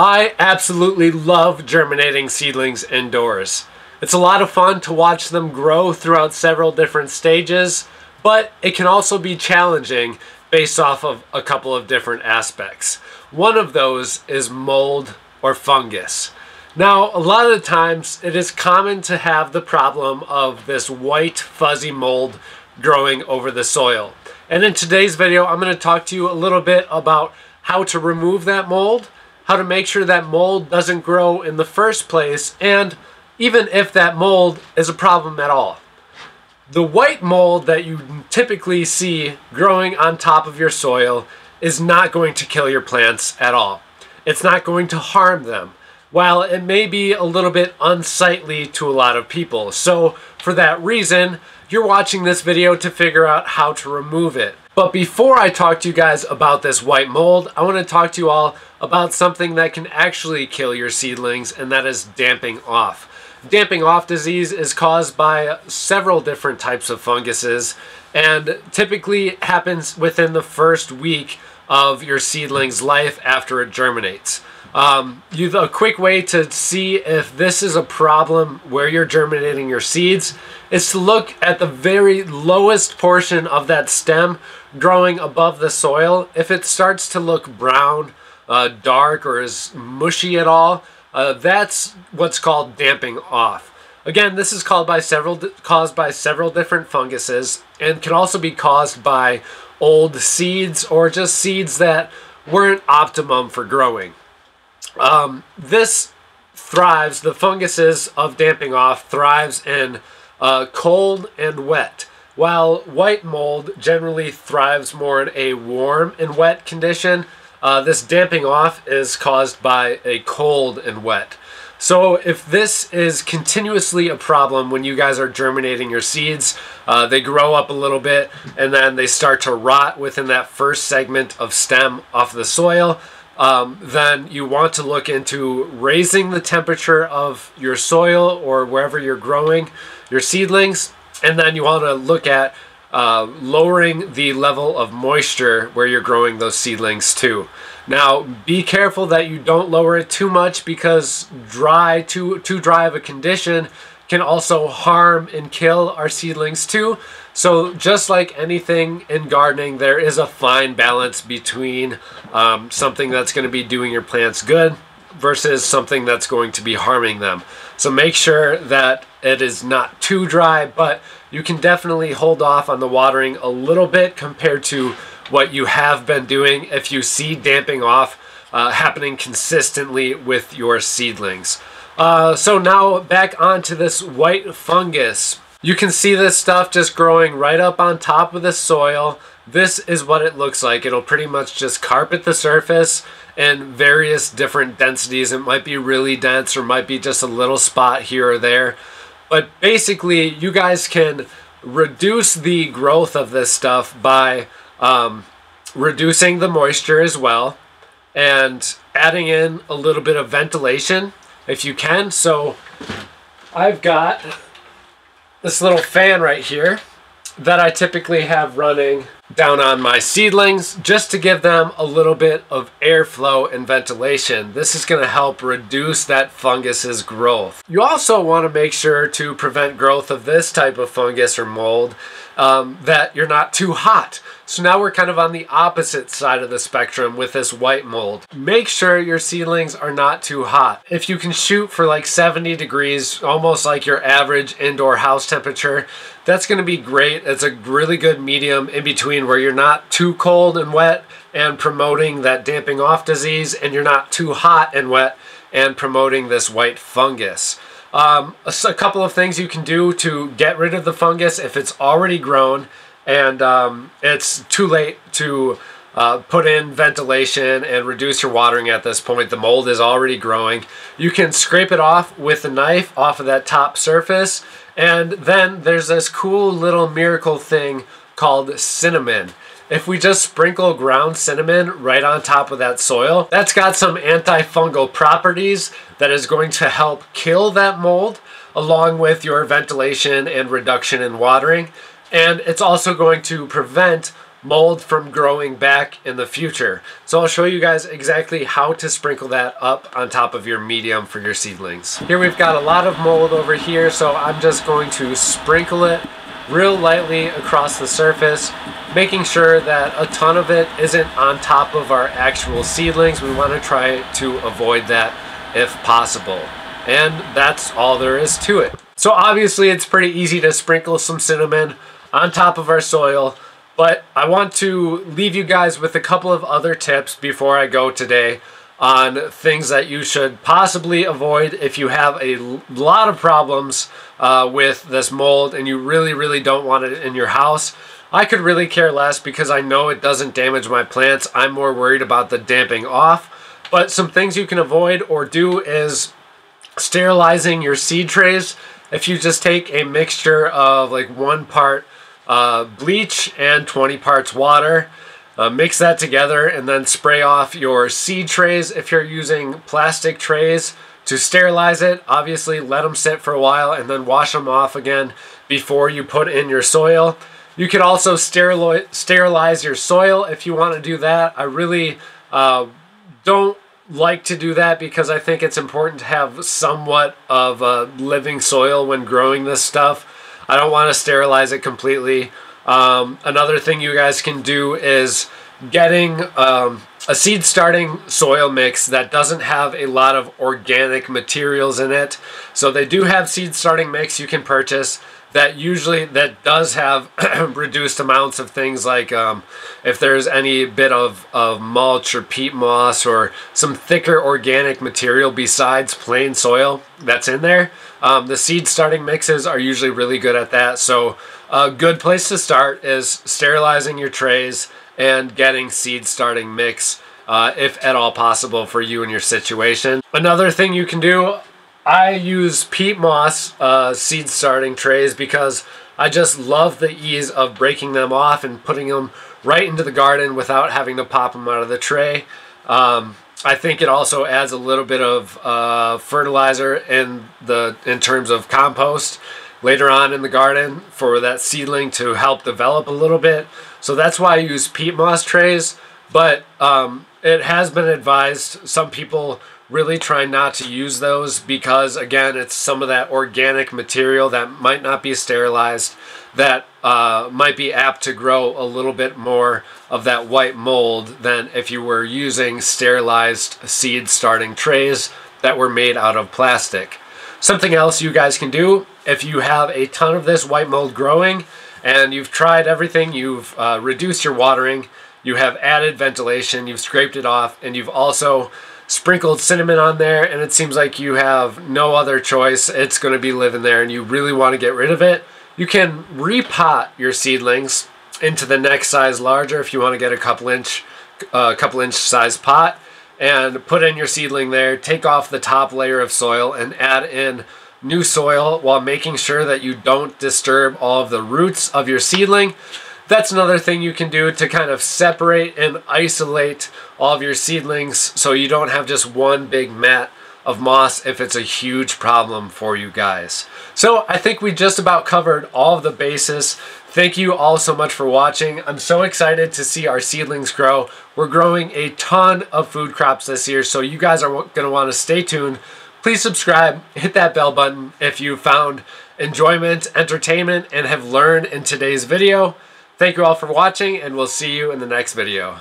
I absolutely love germinating seedlings indoors. It's a lot of fun to watch them grow throughout several different stages, but it can also be challenging based off of a couple of different aspects. One of those is mold or fungus. Now, a lot of the times it is common to have the problem of this white fuzzy mold growing over the soil. And in today's video, I'm going to talk to you a little bit about how to remove that mold, how to make sure that mold doesn't grow in the first place, and even if that mold is a problem at all. The white mold that you typically see growing on top of your soil is not going to kill your plants at all. It's not going to harm them, while it may be a little bit unsightly to a lot of people. So for that reason, you're watching this video to figure out how to remove it. But before I talk to you guys about this white mold, I want to talk to you all about something that can actually kill your seedlings, and that is damping off. Damping off disease is caused by several different types of funguses and typically happens within the first week of your seedling's life after it germinates. A quick way to see if this is a problem where you're germinating your seeds is to look at the very lowest portion of that stem growing above the soil. If it starts to look brown, dark, or is mushy at all, that's what's called damping off. Again, this is caused by several different funguses and can also be caused by old seeds or just seeds that weren't optimum for growing. This thrives, the funguses of damping off thrives in cold and wet, while white mold generally thrives more in a warm and wet condition. This damping off is caused by a cold and wet. So if this is continuously a problem when you guys are germinating your seeds, they grow up a little bit and then they start to rot within that first segment of stem off the soil, then you want to look into raising the temperature of your soil or wherever you're growing your seedlings, and then you want to look at lowering the level of moisture where you're growing those seedlings too. Now, be careful that you don't lower it too much, because too dry of a condition can also harm and kill our seedlings too. So just like anything in gardening, there is a fine balance between something that's going to be doing your plants good versus something that's going to be harming them. So make sure that it is not too dry, but you can definitely hold off on the watering a little bit compared to what you have been doing if you see damping off happening consistently with your seedlings. So now back onto this white fungus. You can see this stuff just growing right up on top of the soil. This is what it looks like. It'll pretty much just carpet the surface in various different densities. It might be really dense or might be just a little spot here or there. But basically, you guys can reduce the growth of this stuff by reducing the moisture as well and adding in a little bit of ventilation if you can. So I've got this little fan right here that I typically have running down on my seedlings just to give them a little bit of airflow and ventilation. This is going to help reduce that fungus's growth. You also want to make sure to prevent growth of this type of fungus or mold that you're not too hot. So now we're kind of on the opposite side of the spectrum with this white mold. Make sure your seedlings are not too hot. If you can shoot for like 70 degrees, almost like your average indoor house temperature, that's going to be great. It's a really good medium in between where you're not too cold and wet and promoting that damping off disease, and you're not too hot and wet and promoting this white fungus. A couple of things you can do to get rid of the fungus if it's already grown and it's too late to put in ventilation and reduce your watering at this point. The mold is already growing. You can scrape it off with a knife off of that top surface, and then there's this cool little miracle thing called cinnamon. If we just sprinkle ground cinnamon right on top of that soil, that's got some antifungal properties that is going to help kill that mold along with your ventilation and reduction in watering. And it's also going to prevent mold from growing back in the future. So I'll show you guys exactly how to sprinkle that up on top of your medium for your seedlings. Here we've got a lot of mold over here, so I'm just going to sprinkle it real lightly across the surface, making sure that a ton of it isn't on top of our actual seedlings. We want to try to avoid that if possible. And that's all there is to it. So obviously it's pretty easy to sprinkle some cinnamon on top of our soil, but I want to leave you guys with a couple of other tips before I go today on things that you should possibly avoid if you have a lot of problems with this mold and you really don't want it in your house. I could really care less because I know it doesn't damage my plants. I'm more worried about the damping off. But some things you can avoid or do is sterilizing your seed trays. If you just take a mixture of like 1 part bleach and 20 parts water, mix that together and then spray off your seed trays. If you're using plastic trays to sterilize it, obviously let them sit for a while and then wash them off again before you put in your soil. You can also sterilize your soil if you want to do that. I really don't like to do that because I think it's important to have somewhat of a living soil when growing this stuff. I don't want to sterilize it completely. Another thing you guys can do is getting a seed starting soil mix that doesn't have a lot of organic materials in it. So they do have seed starting mix you can purchase that does have reduced amounts of things like if there's any bit of mulch or peat moss or some thicker organic material besides plain soil that's in there. The seed starting mixes are usually really good at that. So a good place to start is sterilizing your trays and getting seed starting mix if at all possible for you and your situation. Another thing you can do, I use peat moss seed starting trays because I just love the ease of breaking them off and putting them right into the garden without having to pop them out of the tray. I think it also adds a little bit of fertilizer in terms of compost later on in the garden for that seedling to help develop a little bit. So that's why I use peat moss trays, but it has been advised, some people really try not to use those because, again, it's some of that organic material that might not be sterilized that might be apt to grow a little bit more of that white mold than if you were using sterilized seed starting trays that were made out of plastic. Something else you guys can do if you have a ton of this white mold growing and you've tried everything, you've reduced your watering, you have added ventilation, you've scraped it off, and you've also sprinkled cinnamon on there, and it seems like you have no other choice, it's going to be living there and you really want to get rid of it, you can repot your seedlings into the next size larger if you want to get a couple inch size pot, and put in your seedling there, take off the top layer of soil and add in new soil while making sure that you don't disturb all of the roots of your seedling. That's another thing you can do to kind of separate and isolate all of your seedlings so you don't have just one big mat of moss if it's a huge problem for you guys. So I think we just about covered all of the bases. Thank you all so much for watching. I'm so excited to see our seedlings grow. We're growing a ton of food crops this year, so you guys are going to want to stay tuned. Please subscribe, hit that bell button if you found enjoyment, entertainment, and have learned in today's video. Thank you all for watching, and we'll see you in the next video.